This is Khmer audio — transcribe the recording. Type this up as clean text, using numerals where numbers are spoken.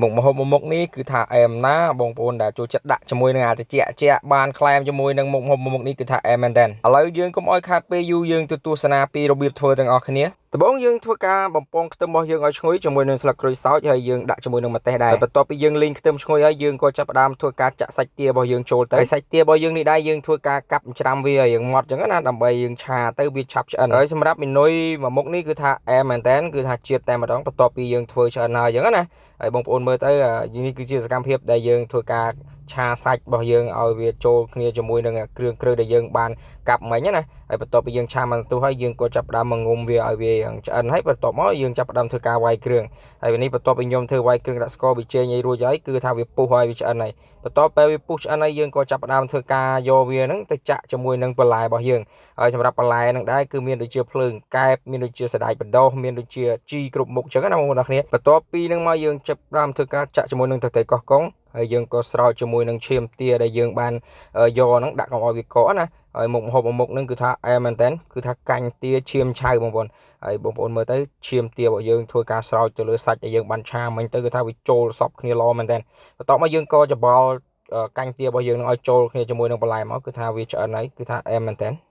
មុខម្ហូបមួយមុខនេះគឺថាអែមណាបងប្អូនដែលចូលចិត្តដាក់ជាមួយនឹងអាត្រជាក់បានក្លែមជាមួយនឹងមុខម្ហូបមួយមុខនេះគឺថាអែមមែនតើឥឡូវយើងកុំអោយខាតពេលយូរយើងទៅទស្សនាពីរបៀបធ្វើទាំងអស់គ្នាដំបូងយើងធ្វើការបំពងខ្ទឹមរបស់យើងឲ្យឈ្ងុយជាមួយនឹងស្លឹកក្រូចសើចហើយយើងដាក់ជាមួយនឹងម្ទេសដែរបន្ទាប់ពីយើងលីងខ្ទឹមឈ្ងុយហើយយើងក៏ចាប់ផ្ដើមធ្វើការចាក់សាច់ទារបស់យើងចូលទៅហើយសាច់ទារបស់យើងនេះដែរយើងធ្វើការកាប់ច្រាំវាឲ្យយើងម៉ត់អញ្ចឹងណាដើម្បីយើងឆាទៅវាឆាប់ឆ្អិនហើយសម្រាប់មីនុយមួយមុខនេះគឺថាអែមមែនតើគឺថាជាតិតែម្ដងបន្ទាប់ពីយើងធ្វើឆ្អិនហើយអញ្ចឹងណាហើយបងប្អូនមើលទៅនេះគឺជាសកម្មភាពដែលយើងធ្វើការឆាសាច់របស់យើងឲ្យវាចូលគ្នាជាមួយនឹងគ្រឿងដែលយើងបានកាប់មិញណាហើយបន្ទាប់ពីយើងឆាមកទុះហើយយើងក៏ចាប់ផ្ដើមមកងុំវាឲ្យវាឆ្អិនហើយបន្ទាប់មកយើងចាប់ផ្ដើមធ្វើការវាយគ្រឿងហើយនេះបន្ទាប់ពីខ្ញុំធ្វើវាយគ្រឿងដាក់ស្ករប៊ីចេងឲ្យរួចហើយគឺថាវាពុះហើយវាឆ្អិនហើយបន្ទាប់ពេលវាពុះឆ្អិនហើយយើងក៏ចាប់ផ្ដើមធ្វើការយកវាហ្នឹងទៅចាក់ជាមួយនឹងបន្លែរបស់យើងហើយសម្រាប់បន្លែហ្នឹងដែរគឺមានដូចជាភ្លើងកែបមានដូចជាសណ្តែកបណ្ដោះមានដូចជាជីគ្រប់មុខអញ្ចឹងណាបងប្អូនគ្នាបន្ទាប់ពីហ្នឹងមកយើងចាប់ផ្ដើមធ្វើការចាក់ជាមួយនឹងទឹកត្រីកោះកុងហើយយើងក៏ស្រោចជាមួយនឹងឈាមទាដែលយើងបានយកហ្នឹងដាក់កុំឲ្យវាកកណាហើយមុខម្ហូបមួយមុខហ្នឹងគឺថាអែមមែនតើគឺថាកាញ់ទាឈាមឆៅបងប្អូនហើយបងប្អូនមើលទៅឈាមទារបស់យើងធ្វើការស្រោចទៅលើសាច់ដែលយើងបានឆាមិញទៅគឺថាវាចូលសពគ្នាល្អមែនតើបន្ទាប់មកយើងក៏ច្បល់កាញ់ទារបស់យើងនឹងឲ្យចូលគ្នាជាមួយនឹងបន្លែមកគឺថាវាឆ្អិនហើយគឺថាអែមមែនតើ